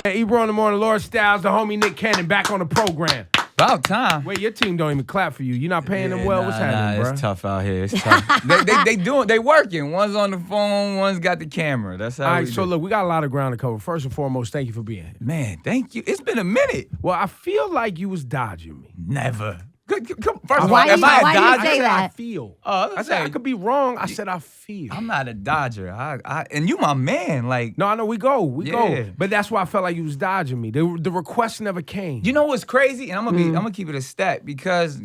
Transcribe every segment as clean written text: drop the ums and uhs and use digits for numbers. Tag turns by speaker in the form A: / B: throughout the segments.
A: Ebro in the morning, Lord Styles, the homie Nick Cannon back on the program.
B: About time.
A: Wait, your team don't even clap for you. You're not paying them well? What's happening, bro?
B: It's tough out here. It's tough. they working. One's on the phone, one's got the camera. That's how
A: All right, so look, we got a lot of ground to cover. First and foremost, thank you for being here.
B: Man, thank you. It's been a minute.
A: Well, I feel like you was dodging me.
B: Never. Come, first of all,
C: Why
B: am I a
C: you
B: Dodger?
C: say
A: I
C: that?
A: feel.
B: I
A: I could be wrong. I said I feel.
B: I'm not a Dodger. And you my man. Like,
A: No, I know we go.
B: Yeah.
A: But that's why I felt like you was dodging me. The request never came.
B: you know what's crazy? And I'm gonna keep it a stat because,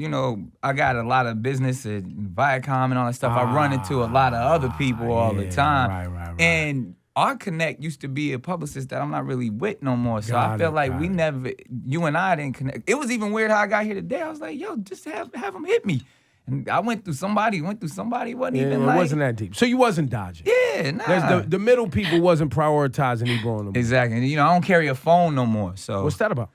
B: I got a lot of business at Viacom and all that stuff. I run into a lot of other people all the time.
A: Right.
B: And our connect used to be a publicist that I'm not really with no more. So I felt like we never, you and I didn't connect. It was even weird how I got here today. I was like, yo, just have them hit me. And I went through somebody, wasn't even like.
A: It wasn't that deep. So you wasn't dodging.
B: Yeah, nah.
A: The middle people wasn't prioritizing Ebro no more.
B: Exactly. And, I don't carry a phone no more. So
A: What's that about?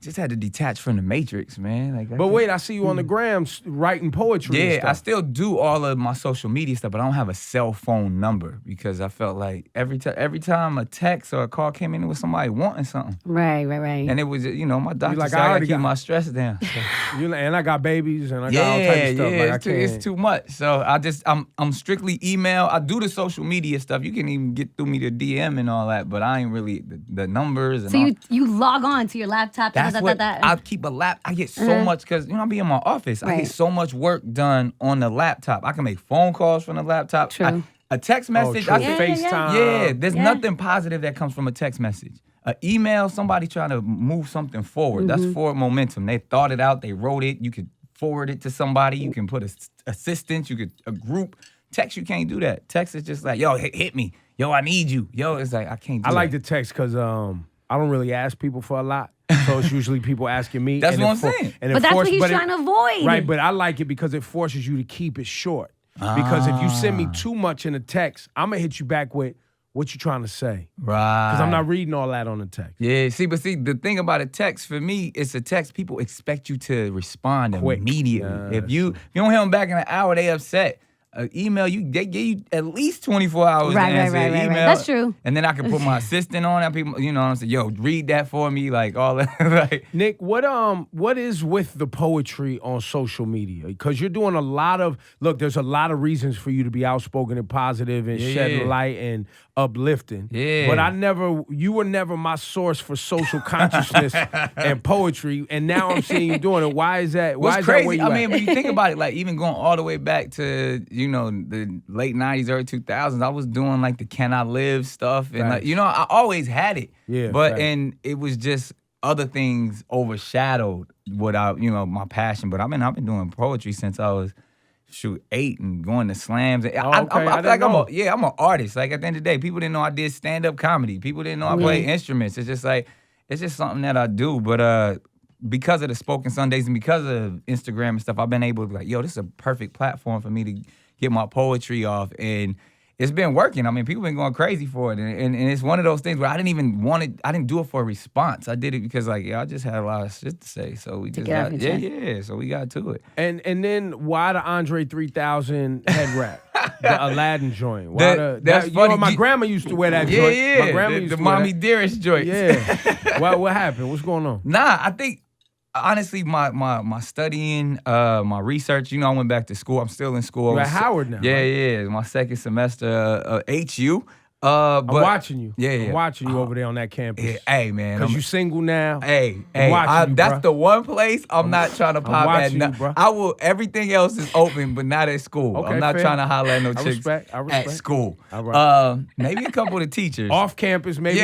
B: just had to detach from the matrix, man.
A: But wait, I see you on the gram writing poetry and
B: Yeah,
A: stuff.
B: I still do all of my social media stuff, but I don't have a cell phone number because I felt like every time a text or a call came in, it was somebody wanting something.
C: Right.
B: And it was, my doctor
A: like,
B: said
A: I
B: I
A: already
B: gotta keep
A: got-
B: my stress down.
A: And I got babies and I got all types of stuff. Like,
B: it's too much. So I'm strictly email. I do the social media stuff. You can even get through me to DM and all that, but I ain't really the numbers and
C: So
B: all.
C: you log on to your laptop.
B: That's what I keep a lap. I get so much because I be in my office. I
C: Right.
B: get so much work done on the laptop. I can make phone calls from the laptop.
C: True.
B: A text message.
A: true.
C: Yeah,
A: FaceTime.
B: Yeah, there's
C: Yeah.
B: nothing positive that comes from a text message. An email, somebody trying to move something forward. That's forward momentum. They thought it out. They wrote it. You could forward it to somebody. You can put assistance. You could a group. Text, you can't do that. Text is just like, yo, hit me. Yo, I need you. Yo, it's like, I can't do
A: I like
B: that.
A: the text because I don't really ask people for a lot. So it's usually people asking me.
B: That's
A: and
B: what
A: it
B: I'm saying.
A: And
C: But
A: it
C: that's what
A: force-
C: he's
A: but it-
C: trying to avoid.
A: Right, but I like it because it forces you to keep it short. Because if you send me too much in a text, I'm going to hit you back with what you trying to say.
B: Right.
A: Because I'm not reading all that on the text.
B: Yeah, see, the thing about a text, for me, it's a text. People expect you to respond
A: Quick.
B: immediately. If you don't hear them back in an hour, they upset. Email, they give you at least 24 hours
C: Right,
B: to answer
C: right,
B: an
C: right.
B: email.
C: That's true.
B: And then I can put my assistant on that. People, I'm saying, yo, read that for me, like all that. Like,
A: Nick, what is with the poetry on social media? Because you're doing a lot of there's a lot of reasons for you to be outspoken and positive and shedding light and uplifting.
B: Yeah.
A: But you were never my source for social consciousness and poetry. And now I'm seeing you doing it. Why is that? Why
B: what's
A: is
B: crazy?
A: that where you
B: I
A: at?
B: mean, when you think about it, like even going all the way back to the late '90s, early 2000s, I was doing like the "Can I Live" stuff, and
A: Facts.
B: I always had it.
A: Yeah,
B: but
A: facts.
B: and it was just other things overshadowed what my passion. But I've been doing poetry since I was 8 and going to slams. I
A: okay,
B: feel
A: I
B: like
A: didn't know.
B: I'm an artist. Like at the end of the day, people didn't know I did stand-up comedy. People didn't know I played instruments. It's just like it's just something that I do. But because of the Spoken Sundays and because of Instagram and stuff, I've been able to this is a perfect platform for me to get my poetry off. And it's been working. I mean, people been going crazy for it. And it's one of those things where I didn't do it for a response. I did it because I just had a lot of shit to say. So we just
C: get off
B: got,
C: your
B: yeah,
C: chest.
B: so we got to it.
A: And then why the Andre 3000 head wrap? The Aladdin joint. Why
B: That's funny.
A: My grandma used to wear that
B: Yeah,
A: joint.
B: yeah.
A: My grandma
B: the
A: used to
B: Mommy
A: wear that.
B: Dearest joint.
A: Yeah. What happened? What's going on?
B: Nah, I think honestly my studying, my research, I went back to school. I'm still in school.
A: You're at Howard now,
B: Yeah,
A: right?
B: yeah. My second semester HU.
A: I'm watching you.
B: Yeah,
A: I'm
B: yeah.
A: watching you over there on that campus.
B: Yeah, hey man.
A: Because you single now.
B: Hey,
A: I'm watching you,
B: that's
A: bruh.
B: the one place I'm not trying to pop at.
A: watching you, bruh.
B: I will. Everything else is open, but not at school.
A: Okay,
B: I'm not
A: fair.
B: trying to holler at no
A: I
B: chicks
A: respect.
B: at school.
A: All right.
B: Maybe a couple of the teachers.
A: Off campus, maybe.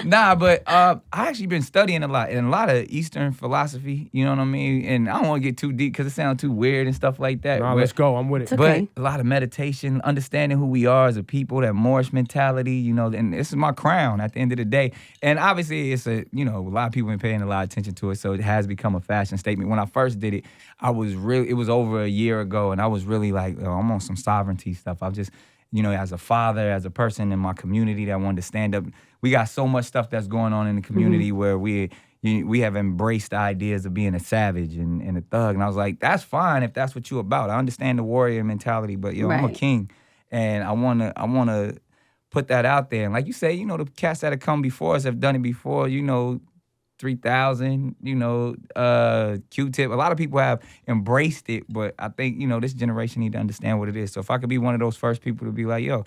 B: Nah, but I actually been studying a lot and a lot of Eastern philosophy. You know what I mean? And I don't want to get too deep because it sounds too weird and stuff like that.
A: Nah,
B: but,
A: let's go. I'm with it.
C: It's okay.
B: But a lot of meditation, understanding who we are as a people, that Moorish mentality, and this is my crown at the end of the day. And obviously it's a lot of people been paying a lot of attention to it, so it has become a fashion statement. When I first did it, it was over a year ago, and I was really like, I'm on some sovereignty stuff. I've just, as a father, as a person in my community that wanted to stand up, we got so much stuff that's going on in the community where we, we have embraced the ideas of being a savage and a thug. And I was like, that's fine if that's what you about. I understand the warrior mentality, but I'm a
C: Right.
B: king, and I wanna put that out there. And like you say, the cats that have come before us have done it before. 3,000, Q-Tip. A lot of people have embraced it, but I think, this generation need to understand what it is. So if I could be one of those first people to be like, yo,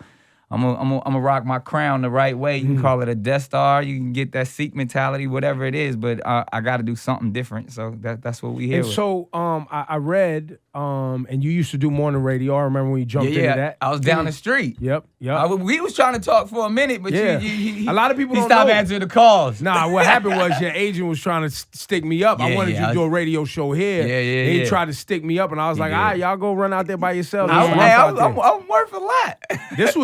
B: I'm gonna rock my crown the right way. You can call it a Death Star. You can get that Sikh mentality, whatever it is. But I got to do something different. So that's what we here
A: And
B: with.
A: so I read, and you used to do morning radio. I remember when you jumped into that.
B: I was down the street.
A: Yep.
B: We was trying to talk for a minute, but
A: Yeah.
B: a
A: A lot of people
B: he
A: don't
B: stopped
A: know.
B: answering the calls.
A: Nah, what happened was your agent was trying to stick me up. I
B: Yeah,
A: wanted you to do a radio show here.
B: Yeah,
A: He
B: yeah.
A: tried to stick me up, and I was like,
B: did.
A: all right, y'all go run out there by yourselves.
B: I'm worth a lot.
A: This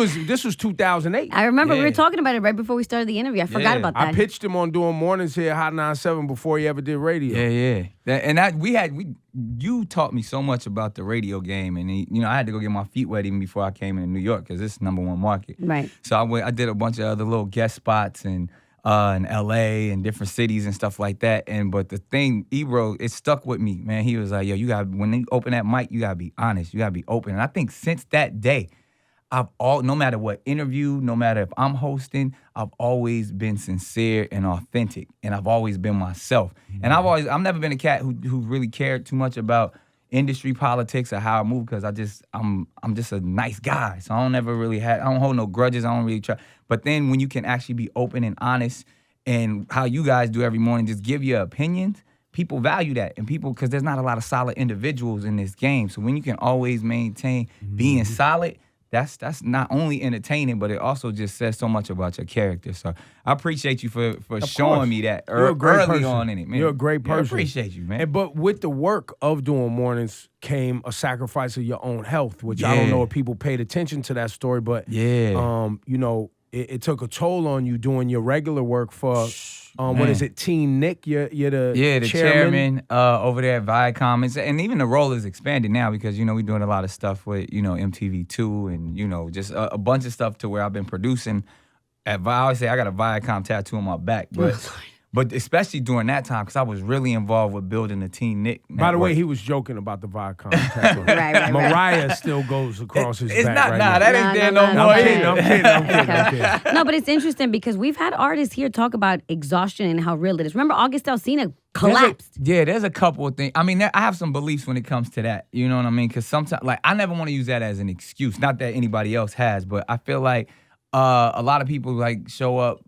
A: was 2008.
C: I remember we were
B: Yeah.
C: talking about it right before we started the interview. I forgot
B: Yeah.
C: about that.
A: I pitched him on doing mornings here, Hot 97, before he ever did radio.
B: Yeah. You taught me so much about the radio game, and I had to go get my feet wet even before I came into New York because it's #1 market.
C: Right.
B: So I did a bunch of other little guest spots in LA and different cities and stuff like that. But the thing, Ebro, it stuck with me, man. He was like, yo, when you open that mic, you gotta be honest, you gotta be open. And I think since that day, no matter what interview, no matter if I'm hosting, I've always been sincere and authentic, and I've always been myself. And I've never been a cat who really cared too much about industry politics or how I move, because I'm just a nice guy. So I don't hold no grudges. I don't really try. But then when you can actually be open and honest, and how you guys do every morning, just give your opinions, people value that. And because there's not a lot of solid individuals in this game. So when you can always maintain being solid, that's not only entertaining, but it also just says so much about your character. So I appreciate you for showing me that
A: You're a great
B: early
A: person.
B: on in it, man.
A: You're a great person.
B: I appreciate you, man.
A: But with the work of doing mornings came a sacrifice of your own health, which I don't
B: Yeah.
A: know if people paid attention to that story, but
B: Yeah.
A: it took a toll on you doing your regular work for what is it, Teen Nick? You're the
B: chairman over there at Viacom. And even the role is expanded now because, we're doing a lot of stuff with, MTV2 and, just a bunch of stuff to where I've been producing. I always say I got a Viacom tattoo on my back, but especially during that time because I was really involved with building the Teen Nick network.
A: By the way, he was joking about the Viacom tattoo.
C: Right.
A: Mariah still goes across his
B: It's
A: back
B: not,
A: right
B: nah,
A: now.
B: that ain't there no
C: no,
B: more.
C: no.
A: I'm kidding.
C: No, but it's interesting because we've had artists here talk about exhaustion and how real it is. Remember, August Alsina collapsed.
B: There's a couple of things. I mean, I have some beliefs when it comes to that. You know what I mean? Because sometimes, I never want to use that as an excuse. Not that anybody else has, but I feel like a lot of people show up,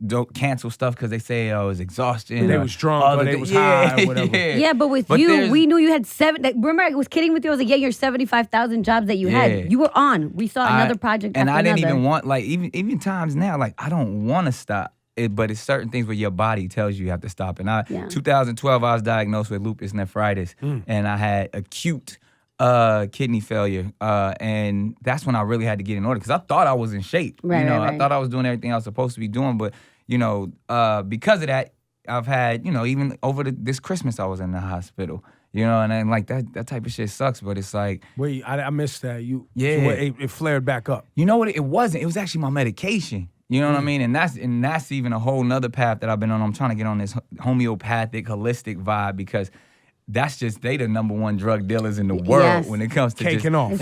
B: don't cancel stuff because they say, it's exhaustion.
A: They was drunk or they was high or whatever.
C: Yeah, but with you, we knew you had remember, I was kidding with you. I was like, your 75,000 jobs that you had, you were on. We saw another project
B: and
C: after
B: I didn't
C: another.
B: even want, even times now, I don't want to stop. But it's certain things where your body tells you have to stop. And 2012, I was diagnosed with lupus nephritis, and I had acute kidney failure, and that's when I really had to get in order because I thought I was in shape.
C: Right.
B: I thought I was doing everything I was supposed to be doing, but because of that, I've had even over this Christmas I was in the hospital. And then that type of shit sucks, but it's like
A: Wait, I missed that. It flared back up.
B: you know what? It wasn't. It was actually my medication. You know what I mean? And that's even a whole nother path that I've been on. I'm trying to get on this homeopathic, holistic vibe because that's just they the #1 drug dealers in the world when it comes to
A: caking off.
C: It's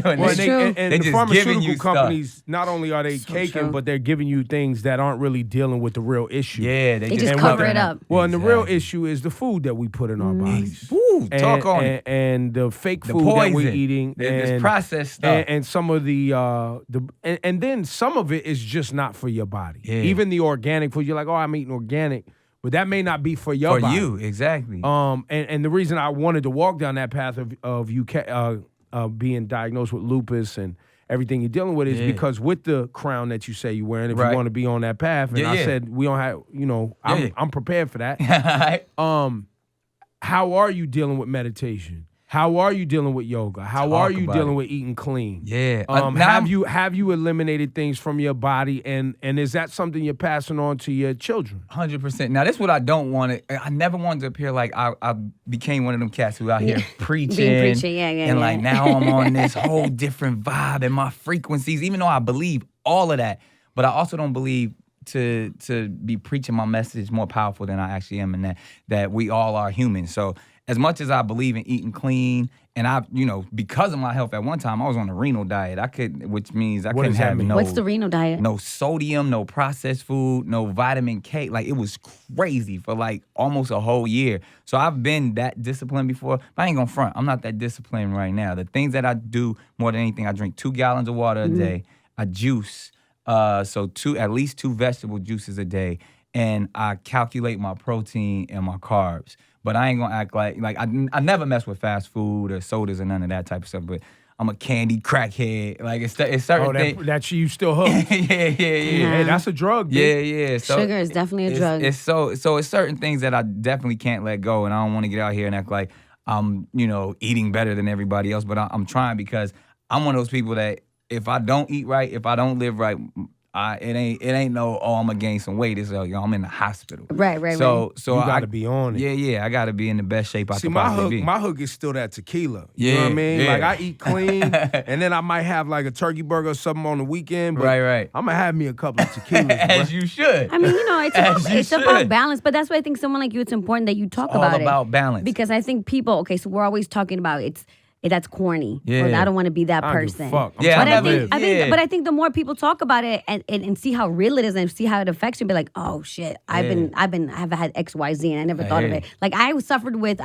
C: true.
B: when
C: It's
B: they-
C: true.
A: And
B: They
A: the
B: just
A: pharmaceutical
B: giving you
A: companies, not only are they caking,
C: true.
A: but they're giving you things that aren't really dealing with the real issue.
B: Yeah,
C: They just cover it up.
A: Well, and the real issue is the food that we put in our bodies.
B: Woo, talk on it.
A: And the fake
B: The
A: food that we're
B: poison.
A: eating.
B: This
A: and
B: processed stuff.
A: And some of and then some of it is just not for your body.
B: Yeah.
A: Even the organic food, you're like, I'm eating organic. But that may not be for your
B: For
A: body.
B: you, exactly.
A: And the reason I wanted to walk down that path of you being diagnosed with lupus and everything you're dealing with is because with the crown that you say you're wearing, if you want to be on that path, and I said we don't have, I'm prepared for that. How are you dealing with meditation? How are you dealing with yoga? How are you dealing with eating clean?
B: Yeah.
A: Have you eliminated things from your body, and is that something you're passing on to your children?
B: 100%. Now, this is what I don't want to. I never wanted to appear like I became one of them cats who out here preaching.
C: Being preachy,
B: And now I'm on this whole different vibe and my frequencies, even though I believe all of that. But I also don't believe to be preaching my message more powerful than I actually am, and that we all are human. So as much as I believe in eating clean, and because of my health at one time, I was on a renal diet. Which means I couldn't have no.
C: What's the renal diet?
B: No sodium, no processed food, no vitamin K. Like, it was crazy for like almost a whole year. So I've been that disciplined before, but I ain't gonna front. I'm not that disciplined right now. The things that I do more than anything, I drink 2 gallons of water a day. I juice, so at least 2 vegetable juices a day, and I calculate my protein and my carbs. But I ain't gonna act like I never mess with fast food or sodas or none of that type of stuff. But I'm a candy crackhead. Like, it's certain things.
A: That you still hooked.
B: Yeah.
A: Hey, that's a drug, dude.
B: Yeah. So
C: sugar is definitely a drug.
B: It's certain things that I definitely can't let go, and I don't want to get out here and act like I'm eating better than everybody else. But I'm trying, because I'm one of those people that if I don't eat right, if I don't live right, it ain't no, I'm gonna gain some weight. It's I'm in the hospital.
C: Right.
B: So
A: you gotta be on it.
B: Yeah. I gotta be in the best shape I
A: See,
B: can possibly be.
A: My hook is still that tequila. You know what I mean?
B: Yeah.
A: Like, I eat clean, and then I might have like a turkey burger or something on the weekend. But
B: Right.
A: I'm gonna have me a couple of tequilas.
B: As
A: bruh.
B: you should.
C: I mean, it's about balance, but that's why I think someone like you, it's important that you talk about it.
B: All about balance.
C: Because I think people, so we're always talking about that's corny.
B: Yeah.
C: Or I don't want to be that
A: I don't give a
C: person.
A: fuck. I'm
B: Yeah,
A: trying to
C: But
A: live.
C: I think the more people talk about it and see how real it is and see how it affects you, be like, oh shit, I've had XYZ and I never thought of it. Like, I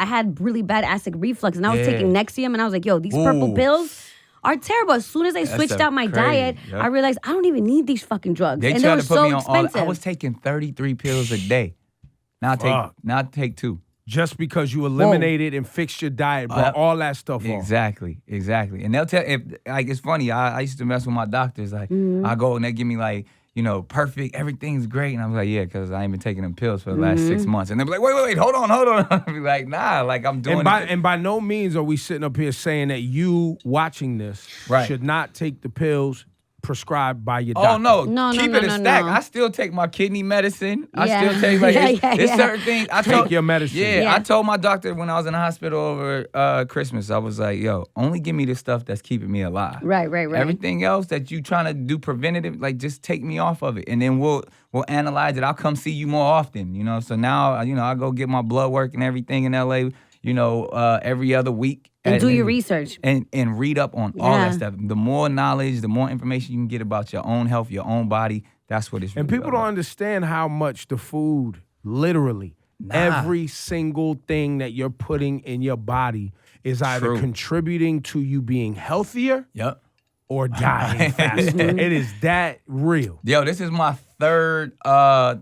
C: had really bad acid reflux, and I was taking Nexium, and I was like, yo, these purple pills are terrible. As soon as I switched out my diet, I realized I don't even need these fucking drugs.
B: They
C: and
B: tried
C: they were
B: to put
C: so
B: me on
C: expensive.
B: I was taking 33 pills a day. Now I take 2.
A: Just because you eliminated and fixed your diet, brought all that stuff off.
B: Exactly. And they'll tell, it's funny, I used to mess with my doctors. Like, I go and they give me like, perfect, everything's great. And I'm like, yeah, because I ain't been taking them pills for the last 6 months. And they'll be like, wait, hold on. I'll be like, nah, like, I'm doing it.
A: And by no means are we sitting up here saying that you watching this should not take the pills prescribed by your doctor.
B: Oh, no. Keep it a stack.
C: No.
B: I still take my kidney medicine. I
C: Yeah.
B: still take, it's certain things.
A: Take your medicine.
B: Yeah, I told my doctor when I was in the hospital over Christmas, I was like, yo, only give me the stuff that's keeping me alive.
C: Right.
B: Everything else that you trying to do preventative, like, just take me off of it. And then we'll analyze it. I'll come see you more often, So now, I go get my blood work and everything in LA, every other week.
C: And do your research.
B: And read up on all that stuff. The more knowledge, the more information you can get about your own health, your own body, that's what it's really
A: And people
B: about.
A: don't understand how much the food, literally, every single thing that you're putting in your body is either contributing to you being healthier or dying faster. It is that real.
B: Yo, this is my 3rd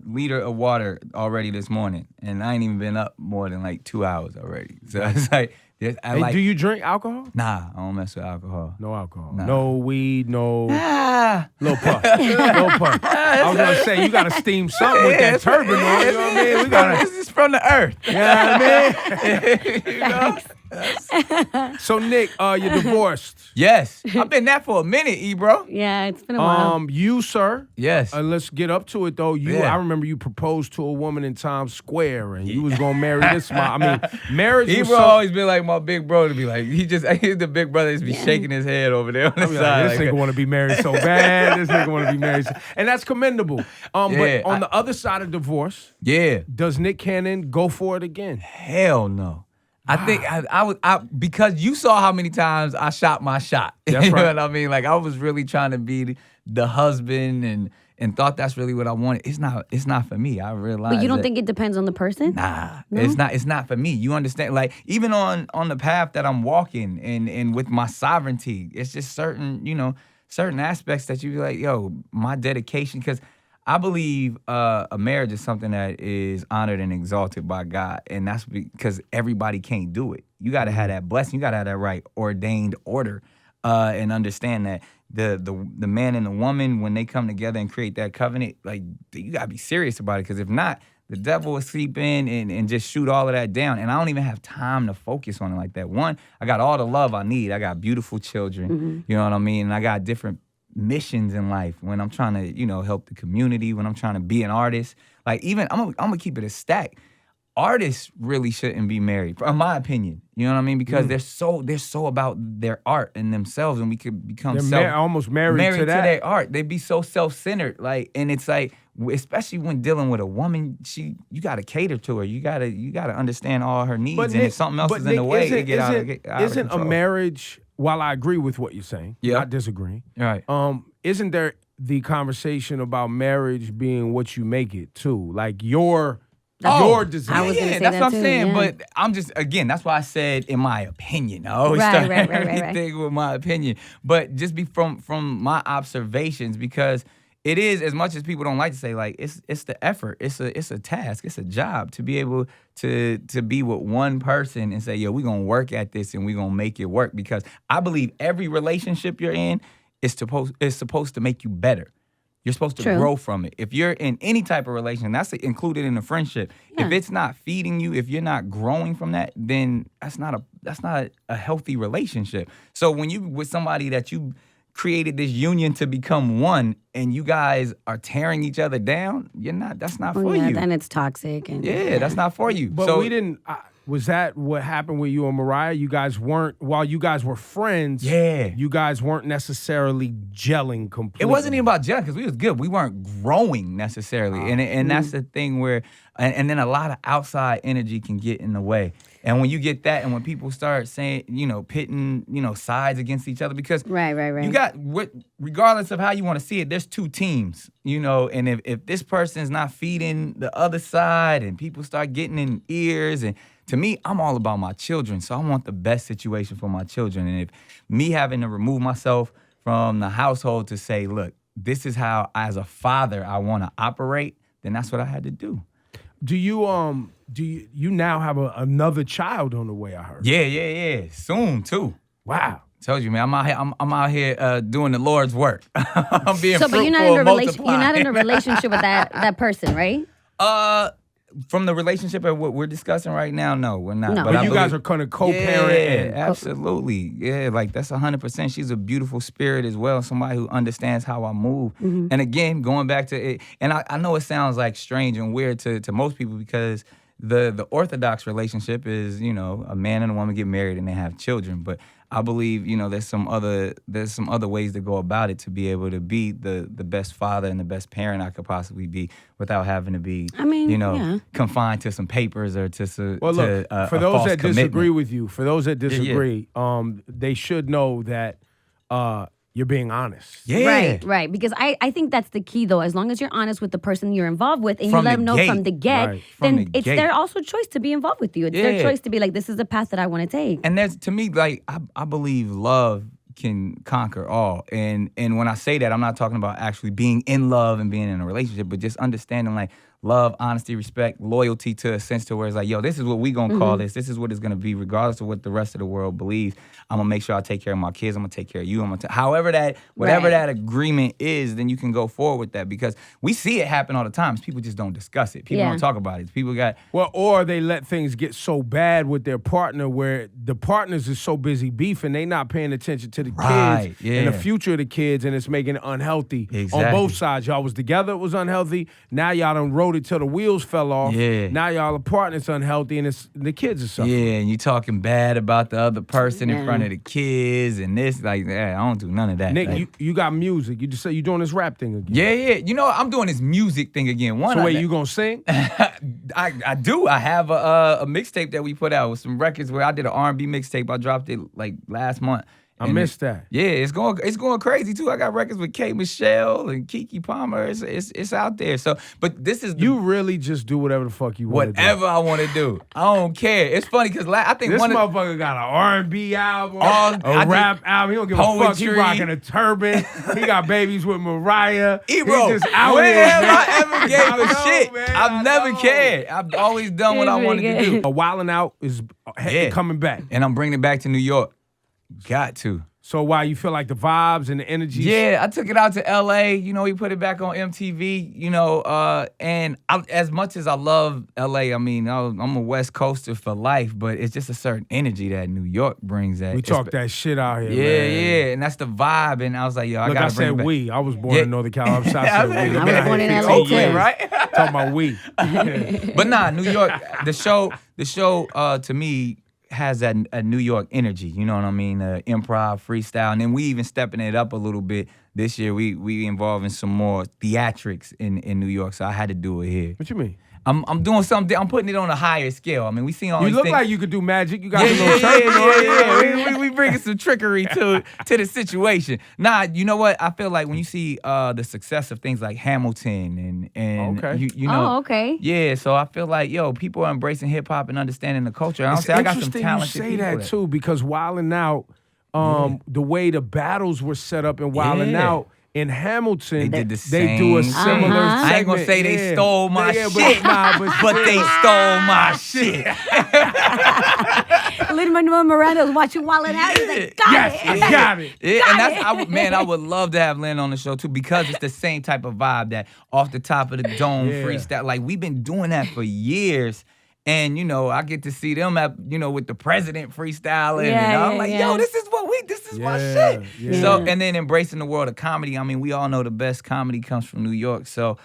B: liter of water already this morning. And I ain't even been up more than like 2 hours already. So it's like...
A: Do you drink alcohol?
B: Nah, I don't mess with alcohol.
A: No alcohol.
B: Nah.
A: No weed, no... Little puff. Little puff. I was going to say, you got to steam something with that turban on, you know what I mean?
B: This is from the earth.
A: You know what I mean? So, Nick, you're divorced.
B: Yes. I've been that for a minute, bro.
C: Yeah, it's been a while.
A: You, sir.
B: Yes.
A: Let's get up to it, though. I remember you proposed to a woman in Times Square, and you was going to marry this mom. I mean, marriage was
B: Ebro always been like my big bro to be like, he's the big brother just be shaking his head over there on the side.
A: This nigga want to be married so bad. This nigga want to be married. And that's commendable. But on the other side of divorce, does Nick Cannon go for it again?
B: Hell no. I think I because you saw how many times I shot my shot.
A: That's
B: you know
A: right.
B: what I mean? Like, I was really trying to be the husband and thought that's really what I wanted. It's not for me. I realized.
C: But you don't think it depends on the person?
B: Nah,
C: No?
B: it's not for me. You understand? Like, even on the path that I'm walking and with my sovereignty, it's just certain aspects that you be like, yo, my dedication, because I believe a marriage is something that is honored and exalted by God, and that's because everybody can't do it. You got to have that blessing. You got to have that right ordained order, and understand that the man and the woman, when they come together and create that covenant, like, you got to be serious about it, because if not, the devil will sleep in and just shoot all of that down. And I don't even have time to focus on it like that. One, I got all the love I need. I got beautiful children, you know what I mean? And I got different missions in life when I'm trying to, help the community, when I'm trying to be an artist. Like, even I'm gonna keep it a stack. artists really shouldn't be married, in my opinion. You know what I mean? Because they're so about their art and themselves, and we could become
A: almost married to that.
B: their art. They be so self-centered, like, and it's like, especially when dealing with a woman, you gotta cater to her. You gotta understand all her needs, and if something else is in the way, it get out of control.
A: Isn't a marriage? While I agree with what you're saying, not disagreeing.
B: Right.
A: Isn't there the conversation about marriage being what you make it too? Like your desire.
C: I was gonna say
B: that's
C: that
B: what I'm
C: too,
B: saying.
C: yeah.
B: But I'm just, again, that's why I said, in my opinion. I always
C: Right,
B: start
C: right,
B: everything with my opinion. But just be from my observations, because it is, as much as people don't like to say, like, it's the effort. It's a task. It's a job to be able to be with one person and say, yo, we're gonna work at this and we're gonna make it work. Because I believe every relationship you're in is supposed to make you better. You're supposed to grow from it. If you're in any type of relation, that's included in a friendship. Yeah. If it's not feeding you, if you're not growing from that, then that's not a healthy relationship. So when you with somebody that you created this union to become one, and you guys are tearing each other down, that's not for you.
C: Then it's toxic. And
B: that's not for you.
A: But we didn't. Was that what happened with you and Mariah? You guys weren't, while you guys were friends, you guys weren't necessarily gelling completely.
B: It wasn't even about gelling, because we was good. We weren't growing necessarily. And that's the thing where, and then a lot of outside energy can get in the way. And when you get that, and when people start saying, pitting, sides against each other, because
C: right.
B: You got, regardless of how you want to see it, there's two teams, and if this person's not feeding the other side, and people start getting in ears, and to me, I'm all about my children, so I want the best situation for my children. And if me having to remove myself from the household to say, look, this is how, as a father, I want to operate, then that's what I had to do.
A: Do you now have another child on the way? I heard.
B: Yeah. Soon too.
A: Wow.
B: Told you, man. I'm out here doing the Lord's work. I'm being fruitful,
C: but you're not in a relationship with that person, right?
B: From the relationship of what we're discussing right now, no, we're not.
C: No.
A: But you guys are kind of co-parent.
B: Yeah, absolutely. Yeah, like that's 100%. She's a beautiful spirit as well, somebody who understands how I move. Mm-hmm. And again, going back to it, and I know it sounds like strange and weird to most people, because the orthodox relationship is, a man and a woman get married and they have children. But I believe, there's some other ways to go about it to be able to be the best father and the best parent I could possibly be without having to be, confined to some papers or to
A: for those that disagree with you, they should know that you're being honest.
B: Yeah.
C: Right. Because I think that's the key, though. As long as you're honest with the person you're involved with, and you let them know from the get, then it's their also choice to be involved with you. It's their choice to be like, this is the path that I want to take.
B: And there's, to me, like, I believe love can conquer all. And when I say that, I'm not talking about actually being in love and being in a relationship, but just understanding, like, love, honesty, respect, loyalty, to a sense to where it's like, yo, this is what we gonna call this. This is what it's gonna be, regardless of what the rest of the world believes. I'm gonna make sure I take care of my kids. I'm gonna take care of you. Whatever that agreement is, then you can go forward with that, because we see it happen all the time. People just don't discuss it. People don't talk about it. People got
A: or they let things get so bad with their partner where the partners is so busy beefing, they not paying attention to the kids and the future of the kids, and it's making it unhealthy on both sides. Y'all was together, it was unhealthy. Now y'all done rode it till the wheels fell off. Yeah. Now y'all apart, it's unhealthy, and the kids are suffering.
B: Yeah, and you talking bad about the other person in front of the kids, and this, like, I don't do none of that.
A: Nick,
B: like,
A: you got music. You just say you doing this rap thing again.
B: Yeah. I'm doing this music thing again.
A: So wait, you gonna sing?
B: I do. I have a mixtape that we put out with some records where I did an R&B mixtape. I dropped it like last month.
A: I missed that.
B: Yeah, it's going crazy too. I got records with K. Michelle and Keke Palmer. It's out there. So, but this is
A: you really just do whatever the fuck you want to do.
B: Whatever I want to do. I don't care. It's funny because I think
A: this motherfucker got an R&B album, a rap album. He don't give a fuck. He rocking a turban. He got babies with Mariah.
B: Bro,
A: he just out
B: when
A: here.
B: have I ever gave a shit? Man, I've never cared. I've always done what I wanted to do.
A: A Wildin' Out is coming back,
B: and I'm bringing it back to New York. Got to.
A: So why you feel like the vibes and the energy?
B: Yeah, I took it out to LA. You know, we put it back on MTV. You know, and as much as I love LA, I mean, I'm a West Coaster for life, but it's just a certain energy that New York brings. That
A: we talk that shit out here.
B: Yeah,
A: man.
B: yeah, and that's the vibe. And I was like, yo,
A: Look,
B: I gotta bring it back.
A: we. I was born in Northern California. I said we.
C: I was born in LA too.
B: Oakland, right?
A: Talking about we.
B: But nah, New York. The show to me has that a New York energy. You know what I mean? Improv, freestyle, and then we even stepping it up a little bit this year. We involving some more theatrics in New York, so I had to do it here.
A: What you mean?
B: I'm doing something. I'm putting it on a higher scale. I mean, we seen all
A: You
B: these
A: look
B: things.
A: like you could do magic. You got a little turkey.
B: Yeah. We bringing some trickery to the situation. Nah, you know what? I feel like when you see the success of things like Hamilton and
A: Okay.
B: you know,
C: okay.
B: yeah. So I feel like people are embracing hip hop and understanding the culture. I don't say I got some
A: interesting
B: talented
A: you say
B: people
A: that too, because Wildin' Out, the way the battles were set up in Wildin'
B: Yeah.
A: Out. In Hamilton,
B: They did the
A: they do a
B: same
A: similar
C: thing.
A: segment.
B: I ain't gonna say they stole my shit, but they
A: still.
B: stole my shit.
C: Lin-Manuel Miranda was watching Wildin' Out. He's like, got it.
A: I got it.
B: Yeah, and I would love to have Lin on the show too, because it's the same type of vibe that off the top of the dome freestyle. Like, we've been doing that for years. And, you know, I get to see them with the president freestyling. And I'm like, yo, this is my shit.
A: Yeah.
B: So, and then embracing the world of comedy. I mean, we all know the best comedy comes from New York. So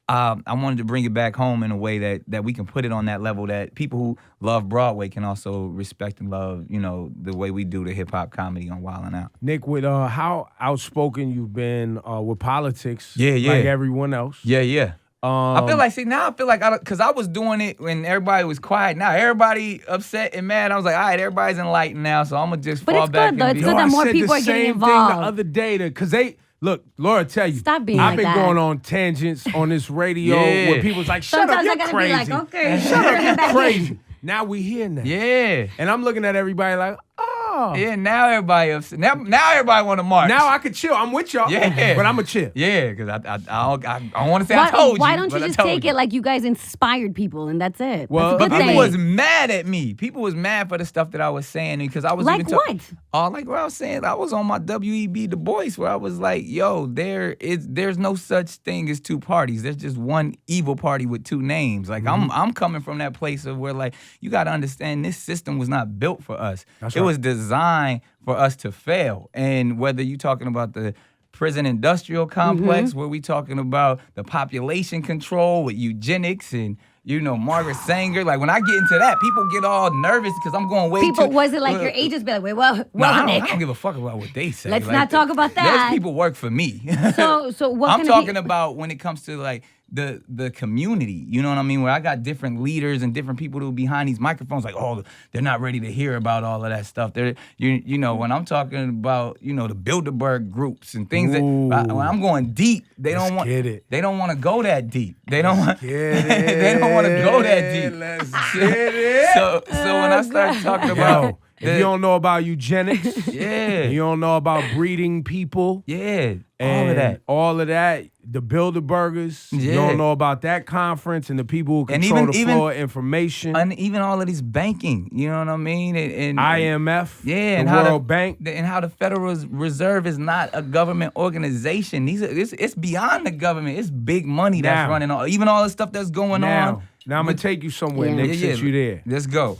B: I wanted to bring it back home in a way that we can put it on that level that people who love Broadway can also respect and love, the way we do the hip hop comedy on Wildin' Out.
A: Nick, with how outspoken you've been with politics,
B: Yeah.
A: like everyone else.
B: Yeah. I feel like, because I was doing it when everybody was quiet. Now everybody upset and mad. I was like, all right, everybody's enlightened now, so I'm going to just fall back.
C: But it's good, though. It's
B: and
C: good that more
A: said
C: people
A: the
C: are getting
A: same
C: involved.
A: thing the other day, because look, Laura, tell you,
C: Stop being
A: I've
C: like
A: been
C: that.
A: going on tangents on this radio
B: Yeah.
A: where people's like, shut up,
C: Sometimes I
A: you're
C: gotta
A: crazy.
C: be like, okay,
A: Shut up, you're
C: back in.
A: crazy. Now we here now.
B: Yeah.
A: And I'm looking at everybody like, oh.
B: Yeah, now everybody upset. Now everybody want to march.
A: Now I can chill. I'm with y'all.
B: Yeah.
A: But I'm a chill.
B: Yeah, because I don't want to say I told you.
C: Why don't you
B: but I
C: just
B: told
C: take
B: you.
C: it like you guys inspired people and that's it?
A: Well,
C: that's a
B: But
C: good
B: people
C: thing.
B: was mad at me. People was mad for the stuff that I was saying because I was
C: Like
B: even
C: what?
B: Like what I was saying. I was on my WEB Du Bois where I was like, yo, there's no such thing as two parties. There's just one evil party with two names. Like I'm coming from that place of where, like, you got to understand this system was not built for us.
A: That's
B: it
A: right.
B: was designed for us to fail. And whether you talking about the prison industrial complex, where we talking about the population control with eugenics and Margaret Sanger. Like, when I get into that, people get all nervous because I'm going way
C: People,
B: too.
C: was it like your agents be like, wait, well,
B: I
C: Nick.
B: don't give a fuck about what they say.
C: Let's
B: Like,
C: not talk about that.
B: Those people work for me.
C: So what
B: I'm
C: kind
B: talking
C: of
B: about when it comes to like the community. You know what I mean? Where I got different leaders and different people who are behind these microphones. Like, oh, they're not ready to hear about all of that stuff. They're when I'm talking about the Bilderberg groups and things when I'm going deep, they don't want to go that deep. They don't want. They don't want to go that deep.
A: Let's get it.
B: So when I start talking about
A: If you don't know about eugenics,
B: yeah,
A: you don't know about breeding people,
B: yeah,
A: and all of that, the Bilderbergers, you don't know about that conference and the people who control the flow of information.
B: And even all of this banking, you know what I mean? And
A: IMF,
B: yeah,
A: the
B: and
A: World Bank.
B: And how the Federal Reserve is not a government organization. It's beyond the government. It's big money that's running all, even all the stuff that's going on.
A: Now I'm going to take you somewhere, Nick, since you're there.
B: Let's go.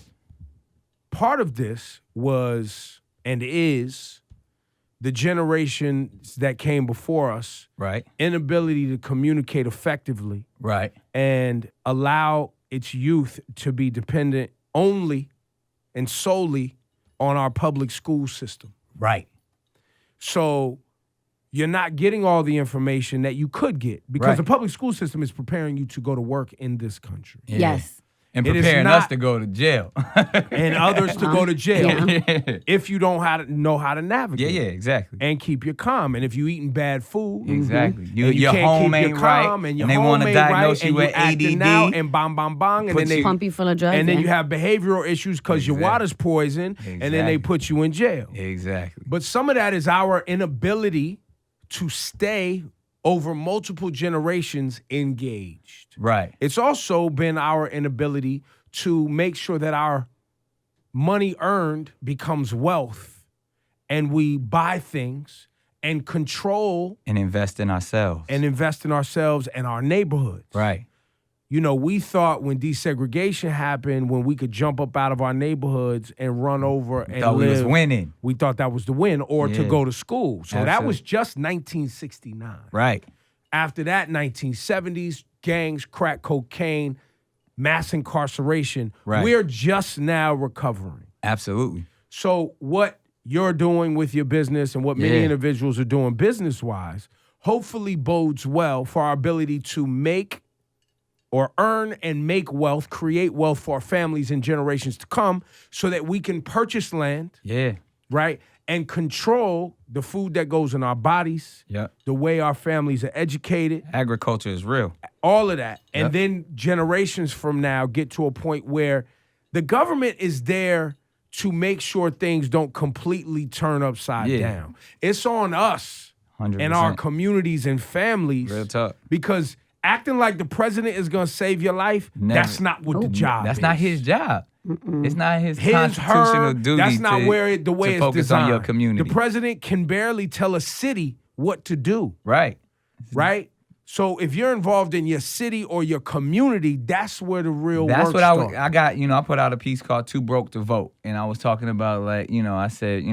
A: Part of this was and is the generations that came before us,
B: Right.
A: inability to communicate effectively,
B: Right.
A: and allow its youth to be dependent only and solely on our public school system.
B: Right.
A: So you're not getting all the information that you could get because the public school system is preparing you to go to work in this country.
B: Yeah.
C: yes.
B: And
A: It is
B: preparing
A: not-
B: us to go to jail.
A: And others to go to jail
B: Yeah.
A: if you don't know how to navigate.
B: Yeah, exactly.
A: And keep your calm. And if you eating bad food,
B: Exactly.
A: and
B: Your
A: can't
B: home
A: keep
B: ain't
A: your calm,
B: right,
A: and your
B: they
A: home
B: wanna
A: ain't
B: diagnose
A: right,
B: you
A: and
B: with
A: acting
B: ADD,
A: out and bang, bang, bang, and
B: put
A: then they
C: Pump you full of drugs.
A: and then
C: yeah.
A: you have behavioral issues because your
B: Exactly.
A: water's poison, and then they
B: Exactly.
A: put you in jail.
B: Exactly.
A: But some of that is our inability to stay over multiple generations engaged.
B: Right.
A: It's also been our inability to make sure that our money earned becomes wealth and we buy things and control
B: and invest in ourselves.
A: And our neighborhoods.
B: Right.
A: You know, we thought when desegregation happened, when we could jump up out of our neighborhoods and run over and
B: thought
A: live,
B: we was winning.
A: We thought that was the win, or to go to school. So that was just 1969.
B: Right.
A: After that, 1970s, gangs, crack cocaine, mass incarceration.
B: Right.
A: We're just now recovering.
B: Absolutely.
A: So what you're doing with your business and what many individuals are doing business-wise hopefully bodes well for our ability to make or earn and make wealth, create wealth for our families and generations to come so that we can purchase land, right, and control the food that goes in our bodies, the way our families are educated.
B: Agriculture is real.
A: All of that. And then generations from now get to a point where the government is there to make sure things don't completely turn upside down. It's on us
B: 100%.
A: and our communities and families.
B: Real talk.
A: Because acting like the president is going to save your life, that's not what the job is.
B: That's not his job. It's not his
A: His,
B: constitutional
A: her,
B: duty.
A: that's not where the way it's
B: focus
A: designed.
B: on your community.
A: The president can barely tell a city what to do.
B: Right.
A: So if you're involved in your city or your community, that's where the real work starts.
B: That's what I got, I put out a piece called Too Broke to Vote. And I was talking about I said,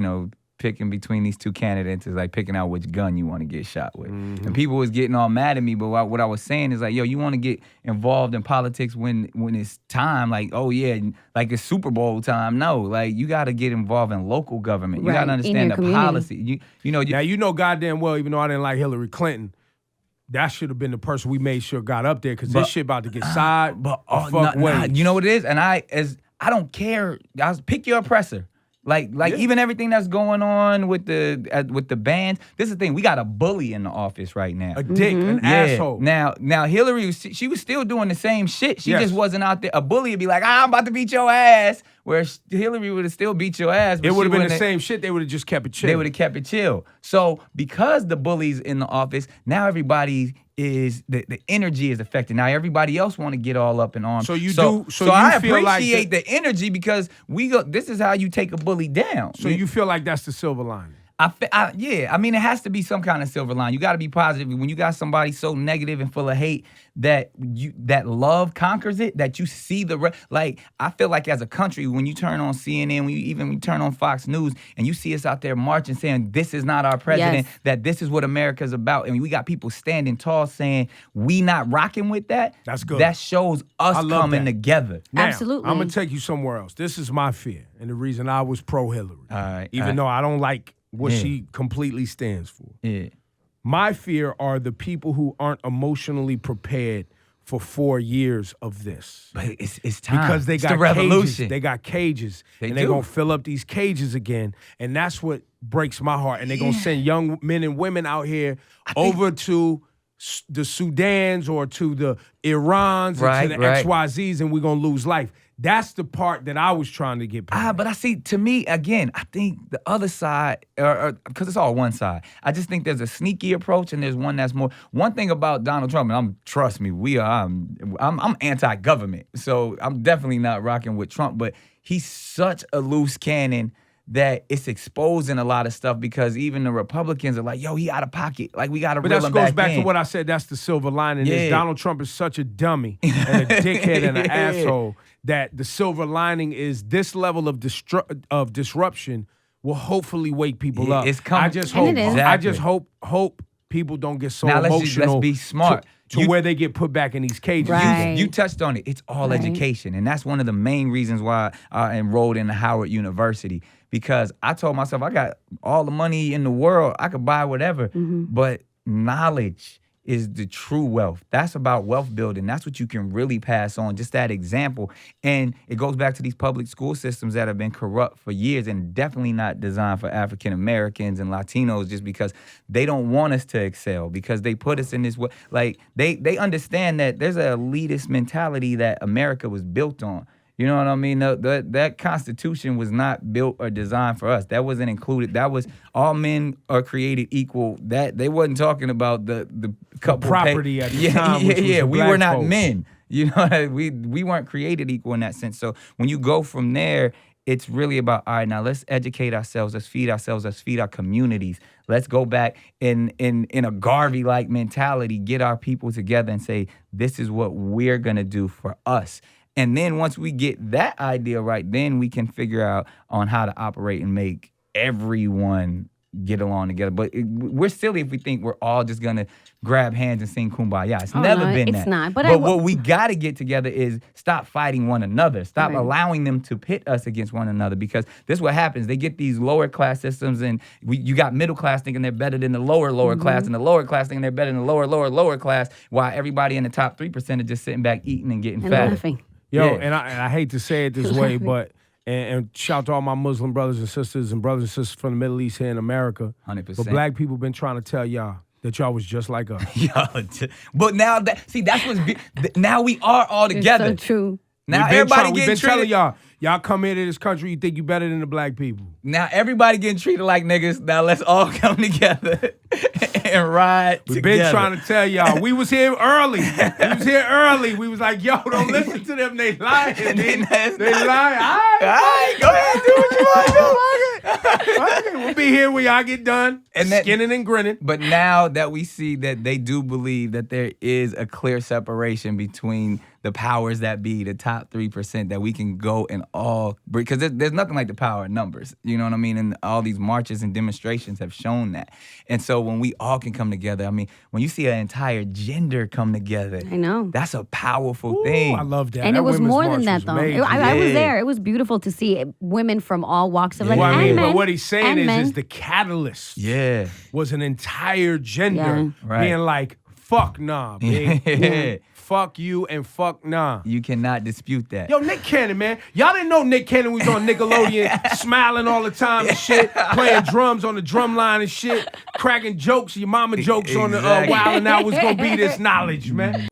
B: picking between these two candidates is like picking out which gun you want to get shot with. And people was getting all mad at me, but what I was saying is like, yo, you want to get involved in politics when it's time, like, oh yeah, like it's Super Bowl time. No, like you got to get involved in local government. You got to understand the policy.
A: Now, you know goddamn well, even though I didn't like Hillary Clinton, that should have been the person we made sure got up there because this shit about to get side. But
B: you know what it is? And I don't care. Pick your oppressor. Like even everything that's going on with the bands. This is the thing. We got a bully in the office right now.
A: A dick, an asshole.
B: Now Hillary, she was still doing the same shit. She just wasn't out there. A bully would be like, I'm about to beat your ass. Where Hillary would have still beat your ass. But
A: it would have been the same shit. They would have just kept it chill.
B: They would have kept it chill. So because the bully's in the office, now everybody is the energy is affected. Now everybody else want to get all up in arms. So I appreciate the energy because this is how you take a bully down.
A: So you feel like that's the silver lining.
B: I mean, it has to be some kind of silver line. You got to be positive. When you got somebody so negative and full of hate that love conquers it, that you see I feel like as a country, when you turn on CNN, when you turn on Fox News, and you see us out there marching saying this is not our president, that this is what America's about, and we got people standing tall saying we not rocking with that.
A: That's good.
B: That shows us coming together.
A: Now,
C: absolutely.
A: I'm gonna take you somewhere else. This is my fear, and the reason I was pro Hillary,
B: even
A: though I don't like what she completely stands for. My fear are the people who aren't emotionally prepared for 4 years of this.
B: But it's time.
A: Because they got
B: the revolution.
A: Cages. They got cages. And they're going to fill up these cages again. And that's what breaks my heart. And they're going to send young men and women out here over to the Sudans or to the Irans or to the XYZs, and we're going to lose life. That's the part that I was trying to get past.
B: But I see, to me, again, I think the other side, because it's all one side, I just think there's a sneaky approach and there's one that's more. One thing about Donald Trump, and trust me, I'm anti-government, so I'm definitely not rocking with Trump, but he's such a loose cannon that it's exposing a lot of stuff because even the Republicans are like, yo, he out of pocket. Like, we got to reel him back in. But that goes back
A: to what I said. That's the silver lining. Is Donald Trump is such a dummy and a dickhead and an asshole that the silver lining is this level of disruption will hopefully wake people up.
B: It's coming.
A: I just hope people don't get so emotional.
B: Let's be smart.
A: To where they get put back in these cages.
C: Right.
B: You touched on it. It's all education. And that's one of the main reasons why I enrolled in Howard University. Because I told myself, I got all the money in the world. I could buy whatever. But knowledge is the true wealth. That's about wealth building. That's what you can really pass on, just that example. And it goes back to these public school systems that have been corrupt for years and definitely not designed for African Americans and Latinos, just because they don't want us to excel, because they put us in this way. Like, they understand that there's an elitist mentality that America was built on. You know what I mean? That Constitution was not built or designed for us. That wasn't included. That was all men are created equal. That they wasn't talking about the couple
A: property at the time.
B: We were not
A: folks.
B: men. You know, we weren't created equal in that sense. So when you go from there, it's really about, all right, now let's educate ourselves, let's feed our communities. Let's go back in a Garvey-like mentality, get our people together and say, this is what we're gonna do for us. And then once we get that idea right, then we can figure out on how to operate and make everyone get along together. But we're silly if we think we're all just gonna grab hands and sing Kumbaya. It's never been that.
C: It's not.
B: But what we gotta get together is stop fighting one another. Stop allowing them to pit us against one another, because this is what happens. They get these lower class systems, and you got middle class thinking they're better than the lower class, and the lower class thinking they're better than the lower class, while everybody in the top 3% are just sitting back eating and getting fat.
C: Laughing.
A: Yo, and I hate to say it this way, but and shout to all my Muslim brothers and sisters and brothers and sisters from the Middle East here in America.
B: 100%.
A: But black people been trying to tell y'all that y'all was just like us.
B: But now that's what's now we are all together.
C: It's so true.
B: Now everybody
A: we've
B: getting
A: been
B: treated.
A: telling y'all come into this country, you think you better than the black people.
B: Now everybody getting treated like niggas. Now let's all come together and ride
A: We've
B: together.
A: been trying to tell y'all. We was here early. We was like, yo, don't listen to them. They lying. They lying. All right,
B: go ahead, do what you want to do.
A: We'll be here when y'all get done.
B: And
A: skinning and grinning.
B: But now that we see that they do believe that there is a clear separation between the powers that be, the top 3%, that we can go and all, because there's nothing like the power of numbers. You know what I mean? And all these marches and demonstrations have shown that. And so when we all can come together, I mean, when you see an entire gender come together,
C: I know.
B: That's a powerful thing.
A: I love that.
C: And
A: that
C: it was
A: women's
C: more
A: march
C: than that,
A: was
C: though.
A: amazing.
C: I was there. It was beautiful to see women from all walks of life.
A: Well, I mean,
C: and men,
A: but what he's saying
C: and men.
A: is the catalyst
B: was
A: an entire gender being like, fuck nah, big. Fuck you and fuck nah.
B: You cannot dispute that.
A: Yo, Nick Cannon, man. Y'all didn't know Nick Cannon was on Nickelodeon smiling all the time and shit, playing drums on the drum line and shit, cracking jokes, your mama jokes on the Wild 'N Out was gonna be this knowledge, man.